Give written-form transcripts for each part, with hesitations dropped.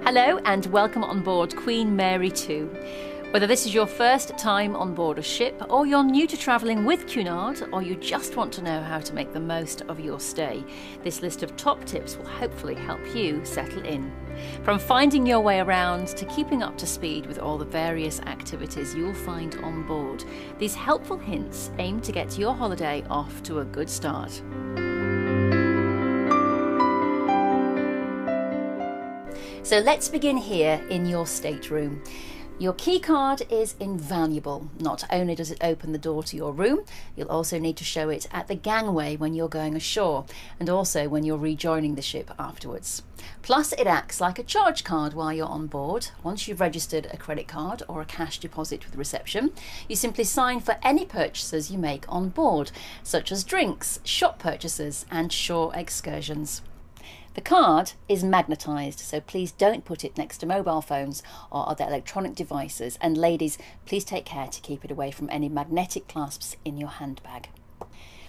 Hello and welcome on board Queen Mary 2. Whether this is your first time on board a ship, or you're new to travelling with Cunard, or you just want to know how to make the most of your stay, this list of top tips will hopefully help you settle in. From finding your way around to keeping up to speed with all the various activities you'll find on board, these helpful hints aim to get your holiday off to a good start. So let's begin here in your stateroom. Your key card is invaluable. Not only does it open the door to your room, you'll also need to show it at the gangway when you're going ashore, and also when you're rejoining the ship afterwards. Plus, it acts like a charge card while you're on board. Once you've registered a credit card or a cash deposit with reception, you simply sign for any purchases you make on board, such as drinks, shop purchases and shore excursions. The card is magnetised, so please don't put it next to mobile phones or other electronic devices, and ladies, please take care to keep it away from any magnetic clasps in your handbag.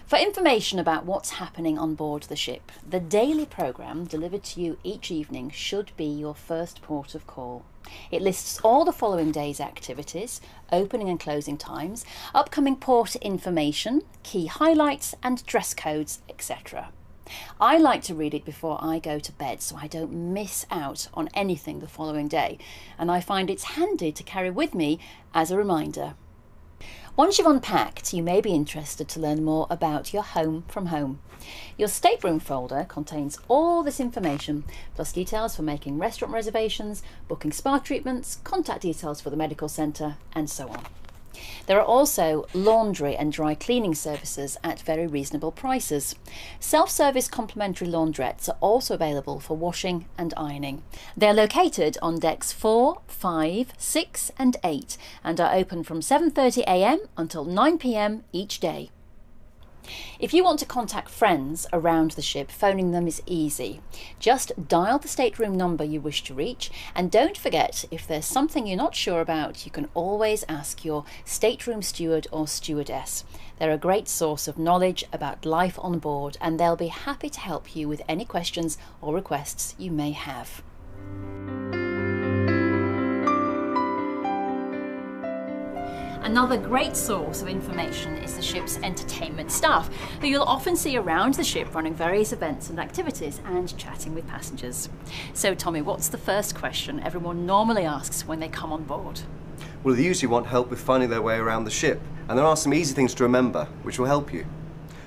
For information about what's happening on board the ship, the daily programme delivered to you each evening should be your first port of call. It lists all the following day's activities, opening and closing times, upcoming port information, key highlights and dress codes, etc. I like to read it before I go to bed so I don't miss out on anything the following day, and I find it's handy to carry with me as a reminder. Once you've unpacked, you may be interested to learn more about your home from home. Your stateroom folder contains all this information, plus details for making restaurant reservations, booking spa treatments, contact details for the medical centre, and so on. There are also laundry and dry cleaning services at very reasonable prices. Self-service complimentary laundrettes are also available for washing and ironing. They're located on decks 4, 5, 6 and 8 and are open from 7:30 a.m. until 9 p.m. each day. If you want to contact friends around the ship, phoning them is easy. Just dial the stateroom number you wish to reach, and don't forget, if there's something you're not sure about, you can always ask your stateroom steward or stewardess. They're a great source of knowledge about life on board, and they'll be happy to help you with any questions or requests you may have. Another great source of information is the ship's entertainment staff, who you'll often see around the ship running various events and activities and chatting with passengers. So Tommy, what's the first question everyone normally asks when they come on board? Well, they usually want help with finding their way around the ship, and there are some easy things to remember which will help you.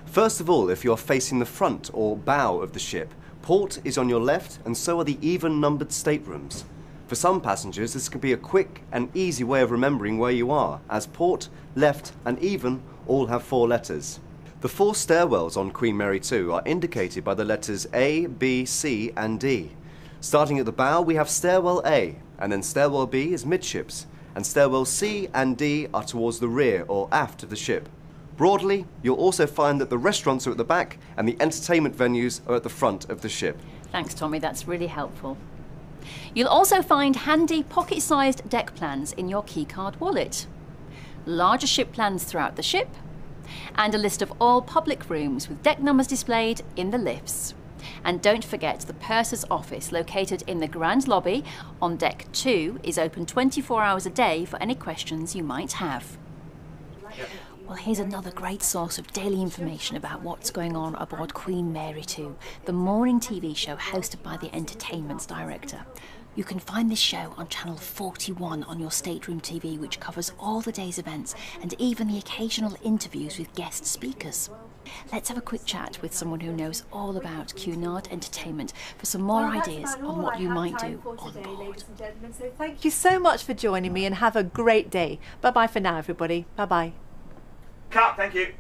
First of all, if you're facing the front or bow of the ship, port is on your left and so are the even-numbered staterooms. For some passengers, this can be a quick and easy way of remembering where you are, as port, left and even all have 4 letters. The 4 stairwells on Queen Mary 2 are indicated by the letters A, B, C and D. Starting at the bow, we have stairwell A, and then stairwell B is midships, and stairwell C and D are towards the rear or aft of the ship. Broadly, you'll also find that the restaurants are at the back and the entertainment venues are at the front of the ship. Thanks Tommy, that's really helpful. You'll also find handy pocket-sized deck plans in your keycard wallet, larger ship plans throughout the ship, and a list of all public rooms with deck numbers displayed in the lifts. And don't forget, the purser's office, located in the grand lobby on deck 2, is open 24 hours a day for any questions you might have. Well, here's another great source of daily information about what's going on aboard Queen Mary 2, the morning TV show hosted by the entertainment's director. You can find this show on channel 41 on your stateroom TV, which covers all the day's events and even the occasional interviews with guest speakers. Let's have a quick chat with someone who knows all about Cunard entertainment for some more ideas on what you might do on board. So thank you so much for joining me and have a great day. Bye-bye for now, everybody. Bye-bye. Cut, thank you.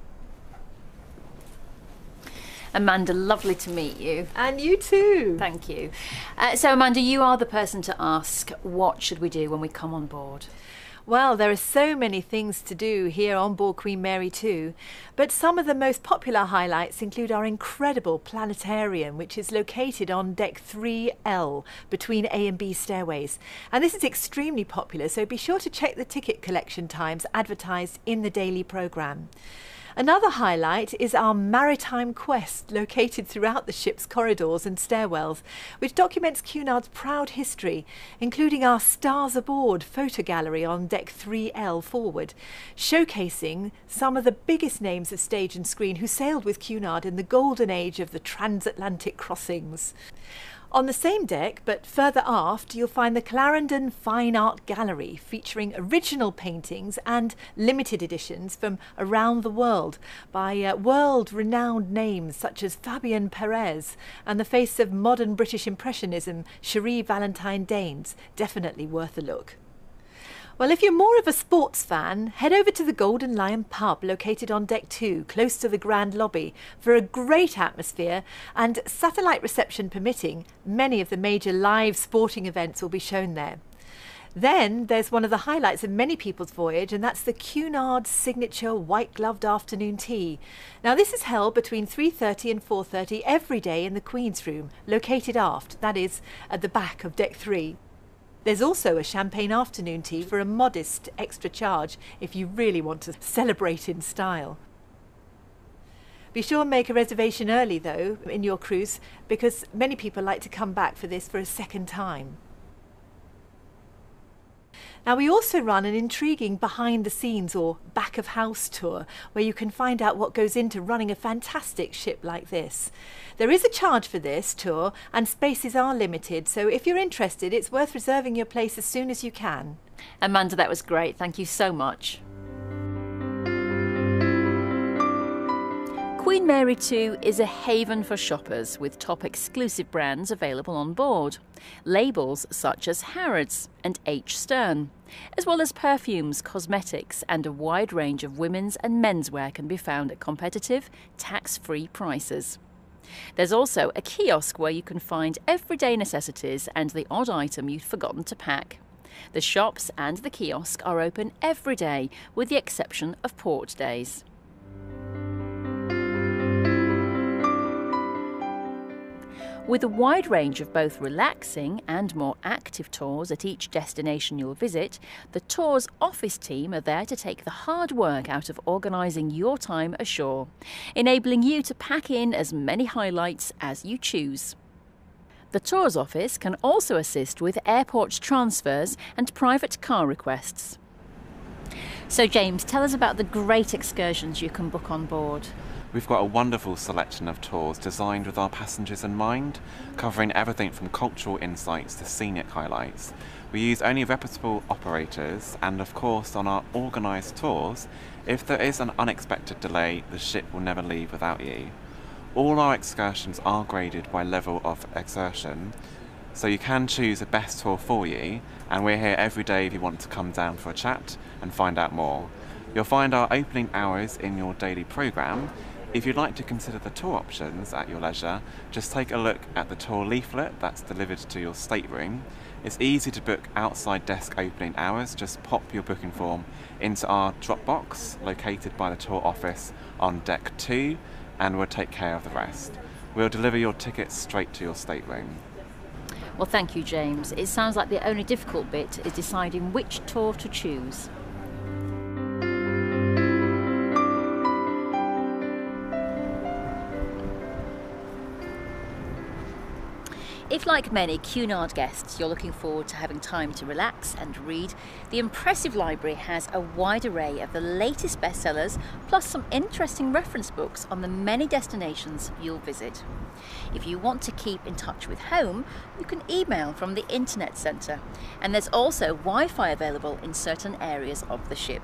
Amanda, lovely to meet you. And you too. Thank you. So Amanda, you are the person to ask, what should we do when we come on board? Well, there are so many things to do here on board Queen Mary 2, but some of the most popular highlights include our incredible planetarium, which is located on deck 3L between A and B stairways. And this is extremely popular, so be sure to check the ticket collection times advertised in the daily programme. Another highlight is our maritime quest located throughout the ship's corridors and stairwells, which documents Cunard's proud history, including our Stars Aboard photo gallery on deck 3L forward, showcasing some of the biggest names of stage and screen who sailed with Cunard in the golden age of the Transatlantic Crossings. On the same deck, but further aft, you'll find the Clarendon Fine Art Gallery, featuring original paintings and limited editions from around the world by world-renowned names such as Fabian Perez and the face of modern British Impressionism, Cherie Valentine Danes. Definitely worth a look. Well, if you're more of a sports fan, head over to the Golden Lion pub located on deck 2, close to the grand lobby, for a great atmosphere, and satellite reception permitting, many of the major live sporting events will be shown there. Then there's one of the highlights of many people's voyage, and that's the Cunard signature white-gloved afternoon tea. Now, this is held between 3:30 and 4:30 every day in the Queen's Room, located aft, that is, at the back of deck 3. There's also a champagne afternoon tea for a modest extra charge if you really want to celebrate in style. Be sure and make a reservation early though in your cruise, because many people like to come back for this for a second time. Now, we also run an intriguing behind the scenes or back of house tour where you can find out what goes into running a fantastic ship like this. There is a charge for this tour and spaces are limited, so if you're interested, it's worth reserving your place as soon as you can. Amanda, that was great. Thank you so much. Queen Mary 2 is a haven for shoppers with top exclusive brands available on board. Labels such as Harrods and H. Stern, as well as perfumes, cosmetics and a wide range of women's and menswear can be found at competitive, tax-free prices. There's also a kiosk where you can find everyday necessities and the odd item you'd forgotten to pack. The shops and the kiosk are open every day with the exception of port days. With a wide range of both relaxing and more active tours at each destination you'll visit, the tour's office team are there to take the hard work out of organising your time ashore, enabling you to pack in as many highlights as you choose. The tours office can also assist with airport transfers and private car requests. So James, tell us about the great excursions you can book on board. We've got a wonderful selection of tours designed with our passengers in mind, covering everything from cultural insights to scenic highlights. We use only reputable operators, and of course on our organised tours, if there is an unexpected delay, the ship will never leave without you. All our excursions are graded by level of exertion, so you can choose the best tour for you, and we're here every day if you want to come down for a chat and find out more. You'll find our opening hours in your daily programme. If you'd like to consider the tour options at your leisure, just take a look at the tour leaflet that's delivered to your stateroom. It's easy to book outside desk opening hours. Just pop your booking form into our drop box located by the tour office on deck 2 and we'll take care of the rest. We'll deliver your tickets straight to your stateroom. Well, thank you, James. It sounds like the only difficult bit is deciding which tour to choose. If, like many Cunard guests, you're looking forward to having time to relax and read, the impressive library has a wide array of the latest bestsellers, plus some interesting reference books on the many destinations you'll visit. If you want to keep in touch with home, you can email from the Internet Centre, and there's also Wi-Fi available in certain areas of the ship.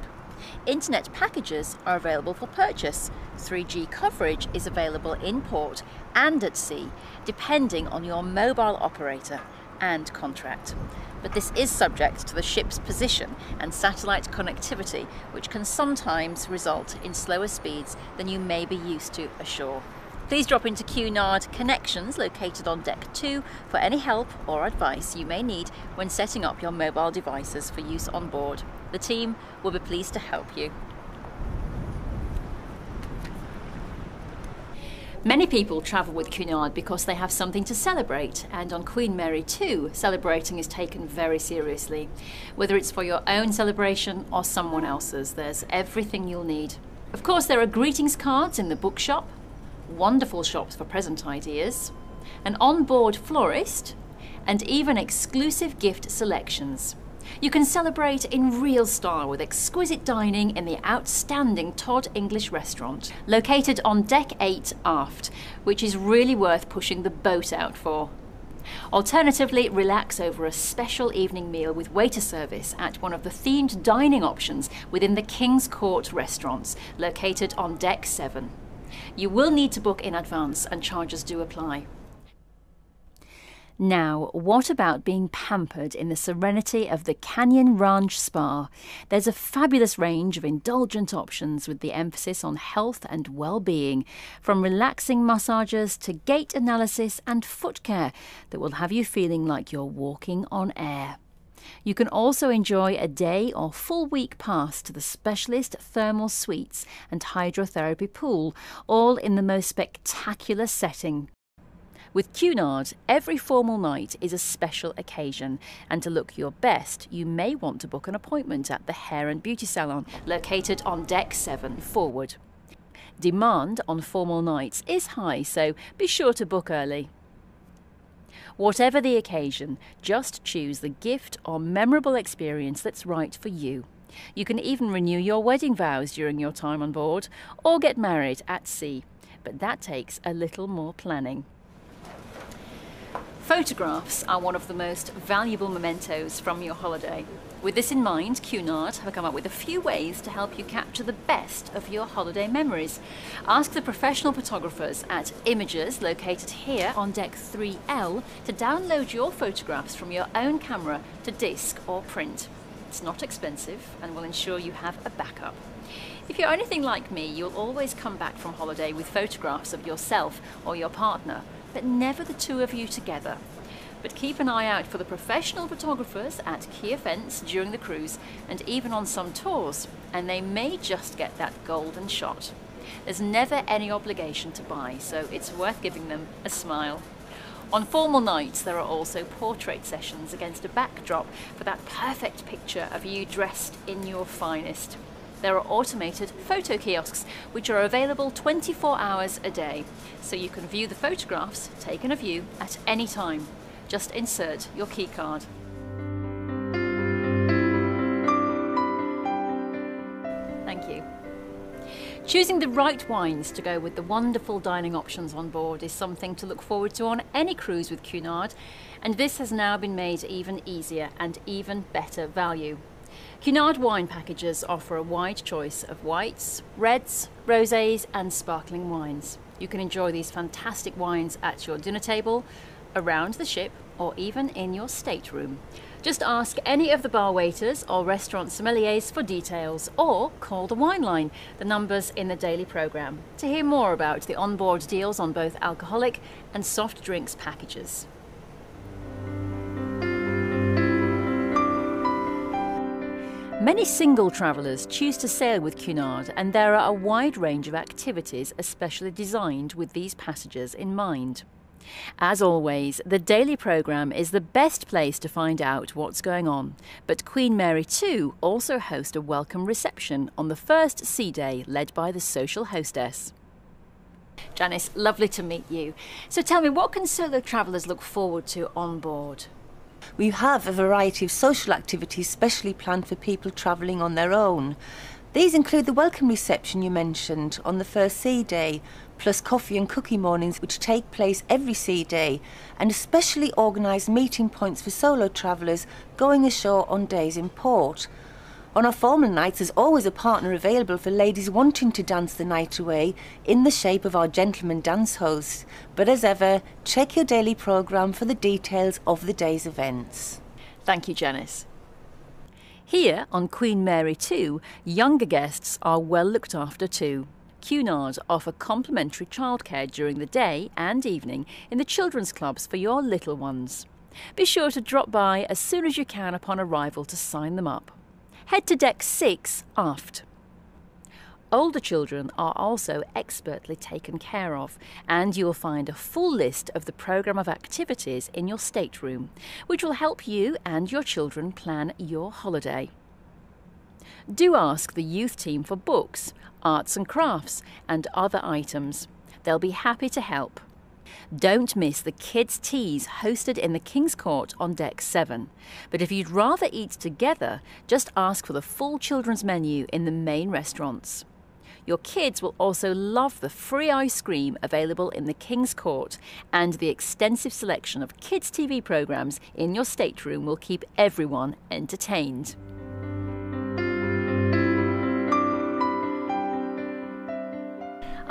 Internet packages are available for purchase. 3G coverage is available in port and at sea, depending on your mobile operator and contract. But this is subject to the ship's position and satellite connectivity, which can sometimes result in slower speeds than you may be used to ashore. Please drop into Cunard Connections located on deck 2 for any help or advice you may need when setting up your mobile devices for use on board. The team will be pleased to help you. Many people travel with Cunard because they have something to celebrate, and on Queen Mary 2, celebrating is taken very seriously. Whether it's for your own celebration or someone else's, there's everything you'll need. Of course, there are greetings cards in the bookshop, wonderful shops for present ideas, an on-board florist, and even exclusive gift selections. You can celebrate in real style with exquisite dining in the outstanding Todd English restaurant, located on deck 8 aft, which is really worth pushing the boat out for. Alternatively, relax over a special evening meal with waiter service at one of the themed dining options within the King's Court restaurants, located on deck 7. You will need to book in advance and charges do apply. Now, what about being pampered in the serenity of the Canyon Ranch Spa? There's a fabulous range of indulgent options with the emphasis on health and well-being, from relaxing massages to gait analysis and foot care that will have you feeling like you're walking on air. You can also enjoy a day or full week pass to the specialist thermal suites and hydrotherapy pool, all in the most spectacular setting. With Cunard, every formal night is a special occasion, and to look your best, you may want to book an appointment at the Hair and Beauty Salon, located on deck 7 forward. Demand on formal nights is high, so be sure to book early. Whatever the occasion, just choose the gift or memorable experience that's right for you. You can even renew your wedding vows during your time on board, or get married at sea, but that takes a little more planning. Photographs are one of the most valuable mementos from your holiday. With this in mind, Cunard have come up with a few ways to help you capture the best of your holiday memories. Ask the professional photographers at Images, located here on deck 3L, to download your photographs from your own camera to disc or print. It's not expensive and will ensure you have a backup. If you're anything like me, you'll always come back from holiday with photographs of yourself or your partner, but never the two of you together. But keep an eye out for the professional photographers at key events during the cruise and even on some tours, and they may just get that golden shot. There's never any obligation to buy, so it's worth giving them a smile. On formal nights, there are also portrait sessions against a backdrop for that perfect picture of you dressed in your finest. There are automated photo kiosks which are available 24 hours a day, so you can view the photographs taken of you at any time. Just insert your key card. Thank you. Choosing the right wines to go with the wonderful dining options on board is something to look forward to on any cruise with Cunard, and this has now been made even easier and even better value. Cunard wine packages offer a wide choice of whites, reds, rosés and sparkling wines. You can enjoy these fantastic wines at your dinner table, around the ship, or even in your stateroom. Just ask any of the bar waiters or restaurant sommeliers for details, or call the wine line, the numbers in the daily programme, to hear more about the onboard deals on both alcoholic and soft drinks packages. Many single travellers choose to sail with Cunard, and there are a wide range of activities especially designed with these passengers in mind. As always, the daily programme is the best place to find out what's going on, but Queen Mary 2 also host a welcome reception on the first sea day led by the social hostess. Janice, lovely to meet you. So tell me, what can solo travellers look forward to on board? We have a variety of social activities specially planned for people travelling on their own. These include the welcome reception you mentioned on the first sea day, plus coffee and cookie mornings which take place every sea day, and especially organised meeting points for solo travellers going ashore on days in port. On our formal nights, there's always a partner available for ladies wanting to dance the night away in the shape of our gentleman dance hosts. But as ever, check your daily programme for the details of the day's events. Thank you, Janice. Here on Queen Mary 2, younger guests are well looked after too. Cunard offer complimentary childcare during the day and evening in the children's clubs for your little ones. Be sure to drop by as soon as you can upon arrival to sign them up. Head to deck 6 aft. Older children are also expertly taken care of, and you'll find a full list of the programme of activities in your stateroom, which will help you and your children plan your holiday. Do ask the youth team for books, arts and crafts, and other items. They'll be happy to help. Don't miss the kids' teas hosted in the King's Court on Deck 7. But if you'd rather eat together, just ask for the full children's menu in the main restaurants. Your kids will also love the free ice cream available in the King's Court, and the extensive selection of kids' TV programmes in your stateroom will keep everyone entertained.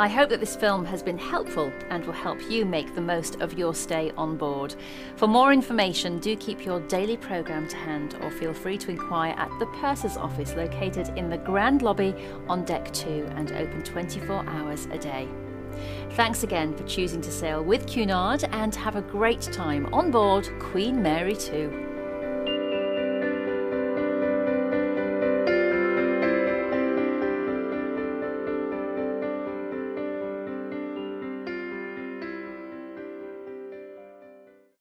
I hope that this film has been helpful and will help you make the most of your stay on board. For more information, do keep your daily programme to hand, or feel free to inquire at the Purser's office located in the Grand Lobby on Deck 2 and open 24 hours a day. Thanks again for choosing to sail with Cunard, and have a great time on board Queen Mary 2.